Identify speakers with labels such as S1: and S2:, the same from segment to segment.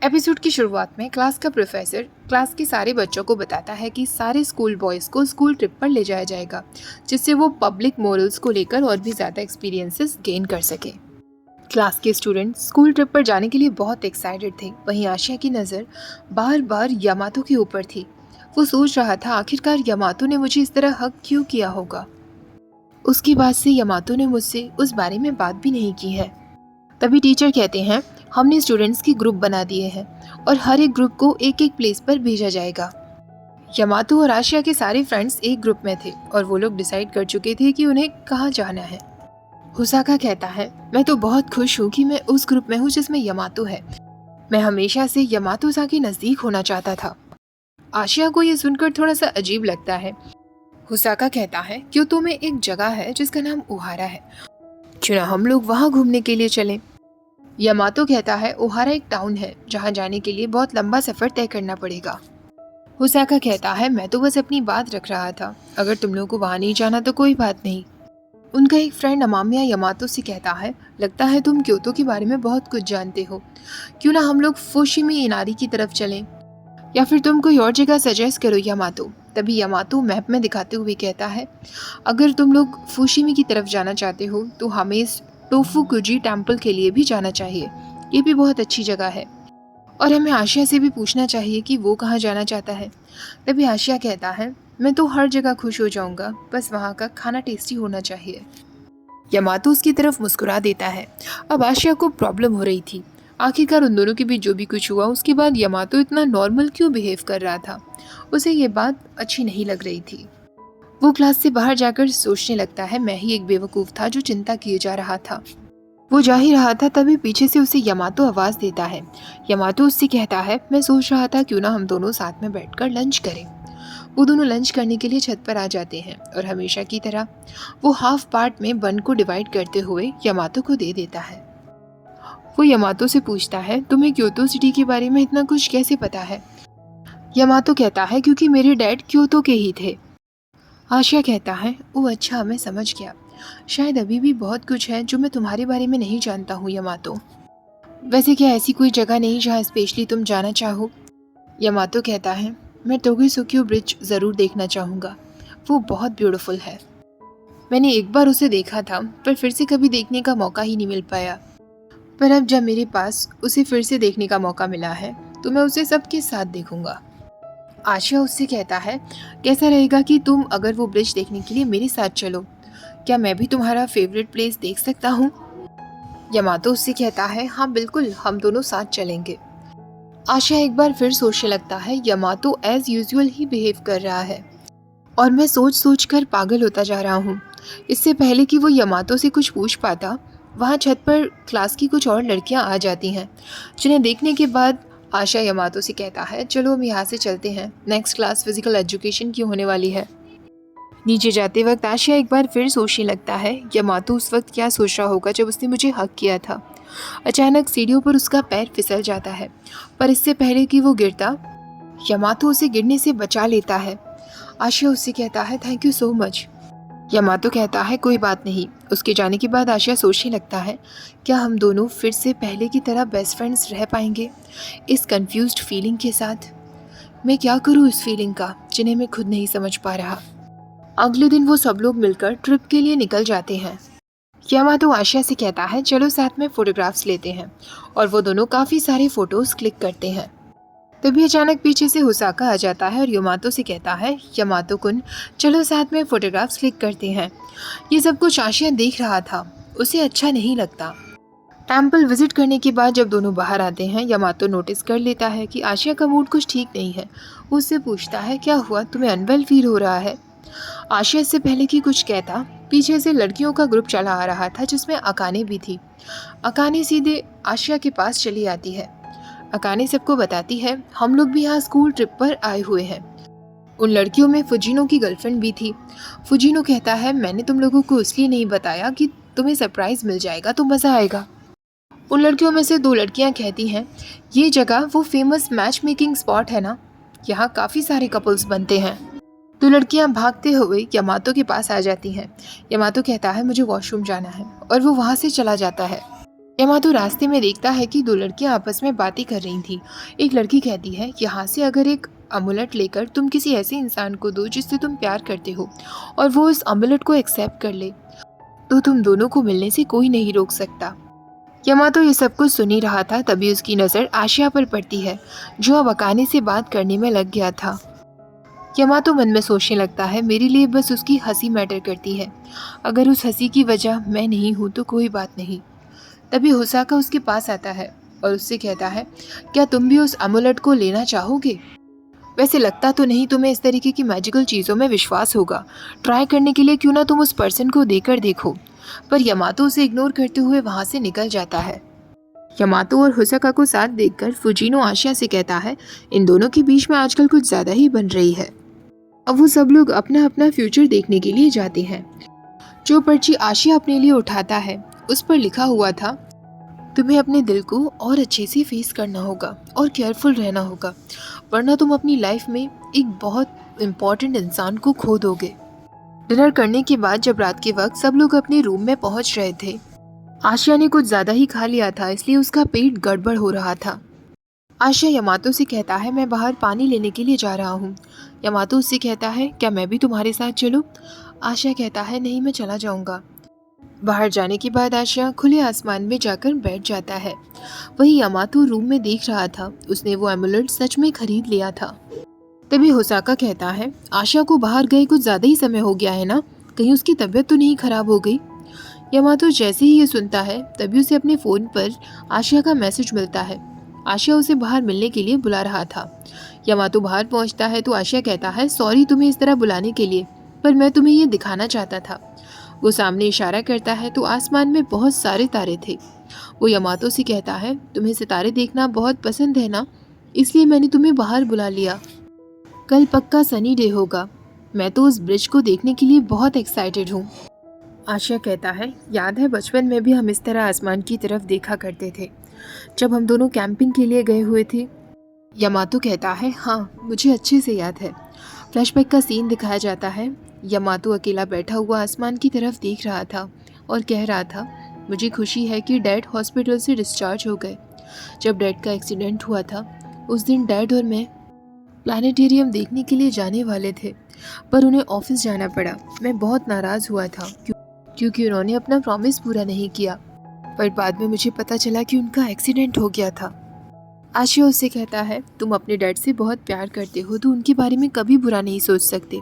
S1: Episode की शुरुआत में क्लास का प्रोफेसर क्लास के सारे बच्चों को बताता है कि सारे स्कूल बॉयज़ को स्कूल ट्रिप पर ले जाया जाएगा, जिससे वो पब्लिक मोरल्स को लेकर और भी ज़्यादा एक्सपीरियंसेस गेन कर सके। क्लास के स्टूडेंट स्कूल ट्रिप पर जाने के लिए बहुत एक्साइटेड थे। वहीं आशिया की नज़र बार बार यामातो के ऊपर थी। वो सोच रहा था, आखिरकार यामातो ने मुझे इस तरह हक क्यों किया होगा। उसके बाद से यामातो ने मुझसे उस बारे में बात भी नहीं की है। तभी टीचर कहते हैं, हमने स्टूडेंट्स की ग्रुप बना दिए हैं और हर एक ग्रुप को एक एक प्लेस पर भेजा जाएगा। यामातो और आशिया के सारे फ्रेंड्स एक ग्रुप में थे और वो लोग डिसाइड कर चुके थे कि उन्हें कहाँ जाना है। हुसाका कहता है, मैं तो बहुत खुश हूँ कि मैं उस ग्रुप में हूँ जिसमें यामातो है। मैं हमेशा से यामातो सा के नज़दीक होना चाहता था। आशिया को ये सुनकर थोड़ा सा अजीब लगता है। हुसाका कहता है, क्योतो में एक जगह है जिसका नाम ओहारा है, क्यों ना हम लोग वहाँ घूमने के लिए चलें। यामातो कहता है, ओहारा एक टाउन है जहाँ जाने के लिए बहुत लंबा सफर तय करना पड़ेगा। हुसाका कहता है, मैं तो बस अपनी बात रख रहा था, अगर तुम लोगों को वहाँ नहीं जाना तो कोई बात नहीं। उनका एक फ्रेंड अमामिया यामातो से कहता है, लगता है तुम क्योतो के बारे में बहुत कुछ जानते हो, क्यों ना हम लोग फुशिमी इनारी की तरफ चलें, या फिर तुम कोई और जगह सजेस्ट करो यामातो। तभी यामातो मैप में दिखाते हुए कहता है, अगर तुम लोग फुशिमी की तरफ जाना चाहते हो तो हमें इस टोफुकुजी टेम्पल के लिए भी जाना चाहिए, ये भी बहुत अच्छी जगह है, और हमें आशिया से भी पूछना चाहिए कि वो कहाँ जाना चाहता है। तभी आशिया कहता है, मैं तो हर जगह खुश हो जाऊंगा, बस वहाँ का खाना टेस्टी होना चाहिए। यामातो उसकी तरफ मुस्कुरा देता है। अब आशिया को प्रॉब्लम हो रही थी, आखिरकार उन दोनों के बीच जो भी कुछ हुआ उसके बाद यामातो इतना नॉर्मल क्यों बिहेव कर रहा था। उसे ये बात अच्छी नहीं लग रही थी। वो क्लास से बाहर जाकर सोचने लगता है, मैं ही एक बेवकूफ़ था जो चिंता किए जा रहा था। वो जा ही रहा था तभी पीछे से उसे यामातो आवाज़ देता है। यामातो उससे कहता है, मैं सोच रहा था क्यों ना हम दोनों साथ में बैठकर लंच करें। वो दोनों लंच करने के लिए छत पर आ जाते हैं और हमेशा की तरह वो हाफ पार्ट में बन को डिवाइड करते हुए यामातो को दे देता है। वो यामातो से पूछता है, तुम्हें क्योतो सिटी के बारे में इतना कुछ कैसे पता है। यामातो कहता है, क्योंकि मेरे डैड क्योतो के ही थे। आशिया कहता है, ओह अच्छा, मैं समझ गया, शायद अभी भी बहुत कुछ है जो मैं तुम्हारे बारे में नहीं जानता हूँ यामातो। वैसे क्या ऐसी कोई जगह नहीं जहाँ स्पेशली तुम जाना चाहो। यामातो कहता है, मैं टोगुसुक्यू ब्रिज ज़रूर देखना चाहूँगा, वो बहुत ब्यूटीफुल है। मैंने एक बार उसे देखा था पर फिर से कभी देखने का मौका ही नहीं मिल पाया, पर अब जब मेरे पास उसे फिर से देखने का मौका मिला है तो मैं उसे सबके साथ देखूँगा। आशिया उससे कहता है, कैसा रहेगा कि तुम अगर वो ब्रिज देखने के लिए मेरे साथ चलो, क्या मैं भी तुम्हारा फेवरेट प्लेस देख सकता हूँ। यामातो उससे कहता है, हाँ बिल्कुल, हम दोनों साथ चलेंगे। आशिया एक बार फिर सोचने लगता है, यामातो एज यूजुअल ही बिहेव कर रहा है और मैं सोच सोच कर पागल होता जा रहा हूँ। इससे पहले कि वो यामातो से कुछ पूछ पाता, वहाँ छत पर क्लास की कुछ और लड़कियाँ आ जाती हैं, जिन्हें देखने के बाद आशिया यामातो से कहता है, चलो हम यहाँ से चलते हैं, नेक्स्ट क्लास फिजिकल एजुकेशन की होने वाली है। नीचे जाते वक्त आशिया एक बार फिर सोचने लगता है, यामातो उस वक्त क्या सोच रहा होगा जब उसने मुझे हक किया था। अचानक सीढ़ियों पर उसका पैर फिसल जाता है, पर इससे पहले कि वो गिरता, यामातो उसे गिरने से बचा लेता है। आशिया उससे कहता है, thank you so much. Yamato कहता है, कोई बात नहीं। उसके जाने के बाद आशिया सोचने लगता है, क्या हम दोनों फिर से पहले की तरह बेस्ट फ्रेंड्स रह पाएंगे इस कंफ्यूज्ड फीलिंग के साथ। मैं क्या करूँ इस फीलिंग का, जिन्हें मैं खुद नहीं समझ पा रहा। अगले दिन वो सब लोग मिलकर ट्रिप के लिए निकल जाते हैं। यामातो आशिया से कहता है, चलो साथ में फोटोग्राफ्स लेते हैं, और वो दोनों काफ़ी सारे फ़ोटोज़ क्लिक करते हैं। तभी अचानक पीछे से हुसाका आ जाता है और यामातो से कहता है, यामातो कुन, चलो साथ में फ़ोटोग्राफ्स क्लिक करते हैं। ये सब कुछ आशिया देख रहा था, उसे अच्छा नहीं लगता। टेम्पल विजिट करने के बाद जब दोनों बाहर आते हैं, यामातो नोटिस कर लेता है कि आशिया का मूड कुछ ठीक नहीं है। वो उससे पूछता है, क्या हुआ, तुम्हें अनवेल फील हो रहा है। आशिया इससे पहले कि कुछ कहता, पीछे से लड़कियों का ग्रुप चला आ रहा था जिसमें अकाने भी थी। अकाने सीधे आशिया के पास चली आती है। अकाने सबको बताती है, हम लोग भी यहाँ स्कूल ट्रिप पर आए हुए हैं। उन लड़कियों में फुजिनो की गर्लफ्रेंड भी थी। फुजिनो कहता है, मैंने तुम लोगों को इसलिए नहीं बताया कि तुम्हें सरप्राइज़ मिल जाएगा तो मज़ा आएगा। उन लड़कियों में से दो लड़कियाँ कहती हैं, ये जगह वो फेमस मैच मेकिंग स्पॉट है ना, यहाँ काफ़ी सारे कपल्स बनते हैं। दो लड़कियाँ भागते हुए यामातो के पास आ जाती हैं। यामातो कहता है, मुझे वॉशरूम जाना है, और वो वहाँ से चला जाता है। यामातो रास्ते में देखता है कि दो लड़कियां आपस में बातें कर रही थी। एक लड़की कहती है, यहाँ से अगर एक अमुलेट लेकर तुम किसी ऐसे इंसान को दो जिससे तुम प्यार करते हो और वो उस अमुलेट को एक्सेप्ट कर ले, तो तुम दोनों को मिलने से कोई नहीं रोक सकता। यामातो ये सब कुछ सुन ही रहा था, तभी उसकी नज़र आशिया पर पड़ती है, जो अब अकाने से बात करने में लग गया था। यामातो मन में सोचने लगता है, मेरे लिए बस उसकी हंसी मैटर करती है। अगर उस हंसी की वजह मैं नहीं हूँ तो कोई बात नहीं। तभी होसाका उसके पास आता है और उससे कहता है, क्या तुम भी उस अमुलेट को लेना चाहोगे? वैसे लगता तो नहीं तुम्हें इस तरीके की मैजिकल चीज़ों में विश्वास होगा। ट्राई करने के लिए क्यों ना तुम उस पर्सन को देकर देखो। पर यामातो उसे इग्नोर करते हुए वहाँ से निकल जाता है। यामातो और होसाका को साथ देखकर फुजिनो आशिया से कहता है, इन दोनों के बीच में आजकल कुछ ज़्यादा ही बन रही है। अब वो सब लोग अपना अपना फ्यूचर देखने के लिए जाते हैं। जो पर्ची आशिया अपने लिए उठाता है उस पर लिखा हुआ था, तुम्हें अपने दिल को और अच्छे से फेस करना होगा और केयरफुल रहना होगा, वरना तुम अपनी लाइफ में एक बहुत इम्पॉर्टेंट इंसान को खो दोगे। डिनर करने के बाद जब रात के वक्त सब लोग अपने रूम में पहुंच रहे थे, आशिया ने कुछ ज़्यादा ही खा लिया था, इसलिए उसका पेट गड़बड़ हो रहा था। आशिया यामातो से कहता है, मैं बाहर पानी लेने के लिए जा रहा हूँ। यामातो उससे कहता है, क्या मैं भी तुम्हारे साथ चलूँ? आशिया कहता है, नहीं, मैं चला जाऊँगा। बाहर जाने के बाद आशिया खुले आसमान में जाकर बैठ जाता है। वही यामातो रूम में देख रहा था, उसने वो एमुलेट सच में खरीद लिया था। तभी होसाका कहता है, आशिया को बाहर गए कुछ ज़्यादा ही समय हो गया है ना, कहीं उसकी तबीयत तो नहीं खराब हो गई? यामातो जैसे ही ये सुनता है तभी उसे अपने फ़ोन पर आशिया का मैसेज मिलता है। आशिया उसे बाहर मिलने के लिए बुला रहा था। यामातो बाहर पहुंचता है तो आशिया कहता है, सॉरी तुम्हें इस तरह बुलाने के लिए, पर मैं तुम्हें ये दिखाना चाहता था। वो सामने इशारा करता है तो आसमान में बहुत सारे तारे थे। वो यामातो से कहता है, तुम्हें सितारे देखना बहुत पसंद है ना, इसलिए मैंने तुम्हें बाहर बुला लिया। कल पक्का सनी डे होगा, मैं तो उस ब्रिज को देखने के लिए बहुत एक्साइटेड हूँ। आशिया कहता है, याद है बचपन में भी हम इस तरह आसमान की तरफ देखा करते थे जब हम दोनों कैंपिंग के लिए गए हुए थे। यामातो कहता है, हाँ मुझे अच्छे से याद है। फ्लैशबैक का सीन दिखाया जाता है। यामातो अकेला बैठा हुआ आसमान की तरफ देख रहा था और कह रहा था, मुझे खुशी है कि डैड हॉस्पिटल से डिस्चार्ज हो गए। जब डैड का एक्सीडेंट हुआ था उस दिन डैड और मैं प्लानिटेरियम देखने के लिए जाने वाले थे, पर उन्हें ऑफिस जाना पड़ा। मैं बहुत नाराज़ हुआ था क्योंकि उन्होंने अपना प्रॉमिस पूरा नहीं किया, पर बाद में मुझे पता चला कि उनका एक्सीडेंट हो गया था। आशिया उससे कहता है, तुम अपने डैड से बहुत प्यार करते हो तो उनके बारे में कभी बुरा नहीं सोच सकते।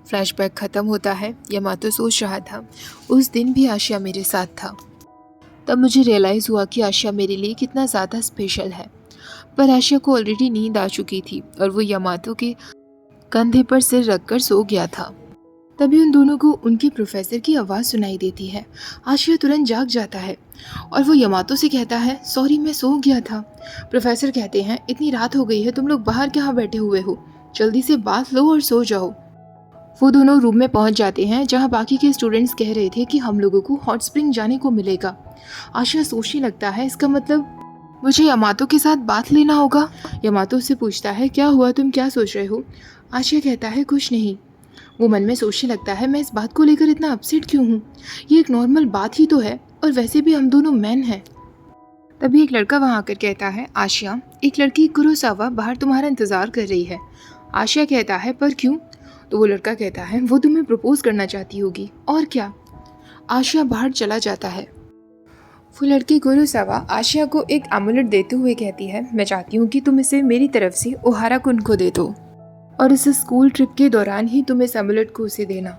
S1: फ्लैशबैक ख़त्म होता है। यामातो सोच रहा था, उस दिन भी आशिया मेरे साथ था। तब मुझे रियलाइज़ हुआ कि आशिया मेरे लिए कितना ज़्यादा स्पेशल है। पर आशिया को ऑलरेडी नींद आ चुकी थी और वो यामातो के कंधे पर सिर रखकर सो गया था। तभी उन दोनों को उनके प्रोफेसर की आवाज़ सुनाई देती है। आशिया तुरंत जाग जाता है और वो यामातो से कहता है, सॉरी मैं सो गया था। प्रोफेसर कहते हैं, इतनी रात हो गई है, तुम लोग बाहर क्या बैठे हुए हो, जल्दी से बात लो और सो जाओ। वो दोनों रूम में पहुंच जाते हैं जहां बाकी के स्टूडेंट्स कह रहे थे कि हम लोगों को हॉट स्प्रिंग जाने को मिलेगा। आशिया सोचने लगता है, इसका मतलब मुझे यामातो के साथ बात लेना होगा। यामातो से पूछता है, क्या हुआ, तुम क्या सोच रहे हो? आशिया कहता है, कुछ नहीं। वो मन में सोचने लगता है, मैं इस बात को लेकर इतना अपसेट क्यों हूँ, ये एक नॉर्मल बात ही तो है और वैसे भी हम दोनों मैन हैं। तभी एक लड़का वहाँ आकर कहता है, आशिया एक लड़की कुरोसावा बाहर तुम्हारा इंतज़ार कर रही है। आशिया कहता है, पर क्यों? तो वो लड़का कहता है, वो तुम्हें प्रपोज करना चाहती होगी, और क्या। आशिया बाहर चला जाता है। वो लड़की कुरोसावा आशिया को एक एमुलेट देते हुए कहती है, मैं चाहती हूँ कि तुम इसे मेरी तरफ से ओहारा-कुन को दे दो और इस स्कूल ट्रिप के दौरान ही तुम इस एमुलेट को उसे देना।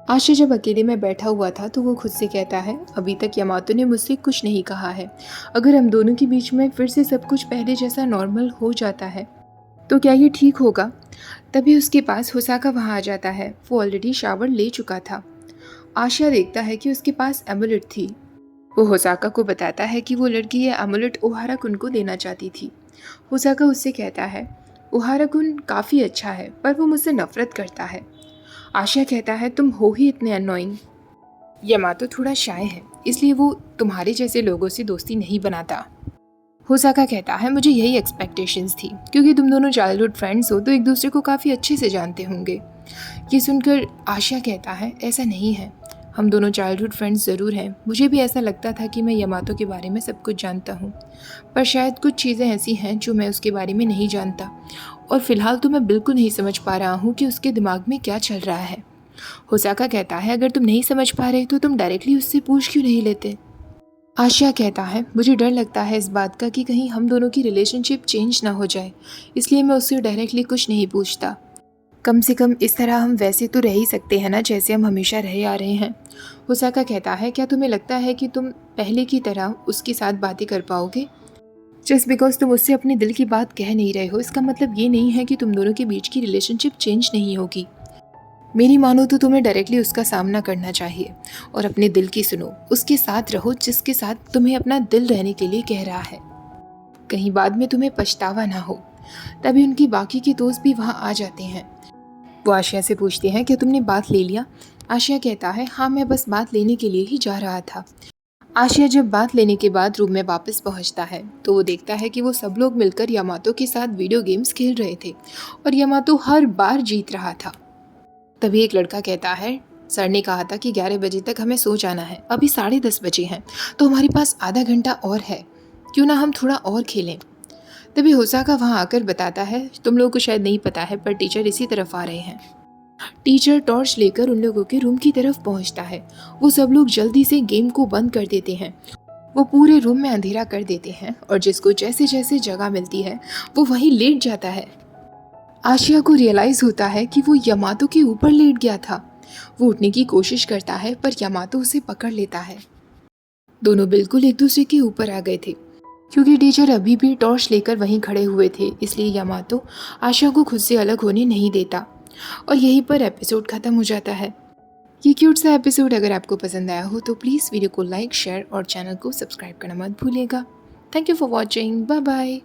S1: आशिया जब अकेले में बैठा हुआ था तो वो खुद से कहता है, अभी तक यामातो ने मुझसे कुछ नहीं कहा है। अगर हम दोनों के बीच में फिर से सब कुछ पहले जैसा नॉर्मल हो जाता है तो क्या ये ठीक होगा? तभी उसके पास होसाका वहाँ आ जाता है। वो ऑलरेडी शावर ले चुका था। आशिया देखता है कि उसके पास एमुलेट थी। वो होसाका को बताता है कि वो लड़की ये एमुलेट ओहारा-कुन को देना चाहती थी। होसाका उससे कहता है, ओहारा-कुन काफ़ी अच्छा है पर वो मुझसे नफरत करता है। आशिया कहता है, तुम हो ही इतने अननोइंग। यामातो थोड़ा शाय है इसलिए वो तुम्हारे जैसे लोगों से दोस्ती नहीं बनाता। होसाका कहता है, मुझे यही एक्सपेक्टेशंस थी क्योंकि तुम दोनों चाइल्डहुड फ्रेंड्स हो तो एक दूसरे को काफ़ी अच्छे से जानते होंगे। ये सुनकर आशिया कहता है, ऐसा नहीं है, हम दोनों चाइल्डहुड फ्रेंड्स ज़रूर हैं। मुझे भी ऐसा लगता था कि मैं यामातो के बारे में सब कुछ जानता हूँ, पर शायद कुछ चीज़ें ऐसी हैं जो मैं उसके बारे में नहीं जानता, और फ़िलहाल तो मैं बिल्कुल नहीं समझ पा रहा हूँ कि उसके दिमाग में क्या चल रहा है। होसाका कहता है, अगर तुम नहीं समझ पा रहे तो तुम डायरेक्टली उससे पूछ क्यों नहीं लेते? आशिया कहता है, मुझे डर लगता है इस बात का कि कहीं हम दोनों की रिलेशनशिप चेंज ना हो जाए, इसलिए मैं उससे डायरेक्टली कुछ नहीं पूछता। कम से कम इस तरह हम वैसे तो रह ही सकते हैं ना, जैसे हम हमेशा रहे आ रहे हैं। होसाका कहता है, क्या तुम्हें लगता है कि तुम पहले की तरह उसके साथ बातें कर पाओगे? जस्ट बिकॉज तुम उससे अपने दिल की बात कह नहीं रहे हो, इसका मतलब ये नहीं है कि तुम दोनों के बीच की रिलेशनशिप चेंज नहीं होगी। मेरी मानो तो तुम्हें डायरेक्टली उसका सामना करना चाहिए और अपने दिल की सुनो, उसके साथ रहो जिसके साथ तुम्हें अपना दिल रहने के लिए कह रहा है। कहीं बाद में तुम्हें पछतावा ना हो। तभी उनकी बाकी के दोस्त भी वहाँ आ जाते हैं। वो आशिया से पूछते हैं, क्या तुमने बात ले लिया? आशिया कहता है, हाँ, मैं बस बात लेने के लिए ही जा रहा था। आशिया जब बात लेने के बाद रूम में वापस पहुंचता है तो वो देखता है कि वो सब लोग मिलकर यामातो के साथ वीडियो गेम्स खेल रहे थे और यामातो हर बार जीत रहा था। तभी एक लड़का कहता है, सर ने कहा था कि 11 बजे तक हमें सो जाना है, अभी 10:30 बजे हैं, तो हमारे पास आधा घंटा और है, क्यों ना हम थोड़ा और खेलें। तभी होसाका वहाँ आकर बताता है, तुम लोगों को शायद नहीं पता है पर टीचर इसी तरफ आ रहे हैं। टीचर टॉर्च लेकर उन लोगों के रूम की तरफ पहुँचता है। वो सब लोग जल्दी से गेम को बंद कर देते हैं। वो पूरे रूम में अंधेरा कर देते हैं और जिसको जैसे जैसे जगह मिलती है वो वहीं लेट जाता है। आशिया को रियलाइज़ होता है कि वो यामातो के ऊपर लेट गया था। वो उठने की कोशिश करता है पर यामातो उसे पकड़ लेता है। दोनों बिल्कुल एक दूसरे के ऊपर आ गए थे। क्योंकि टीचर अभी भी टॉर्च लेकर वहीं खड़े हुए थे, इसलिए यामातो आशिया को खुद से अलग होने नहीं देता। और यहीं पर एपिसोड ख़त्म हो जाता है। ये क्यूट सा एपिसोड अगर आपको पसंद आया हो तो प्लीज़ वीडियो को लाइक, शेयर और चैनल को सब्सक्राइब करना मत भूलिएगा। Thank you for watching. Bye bye.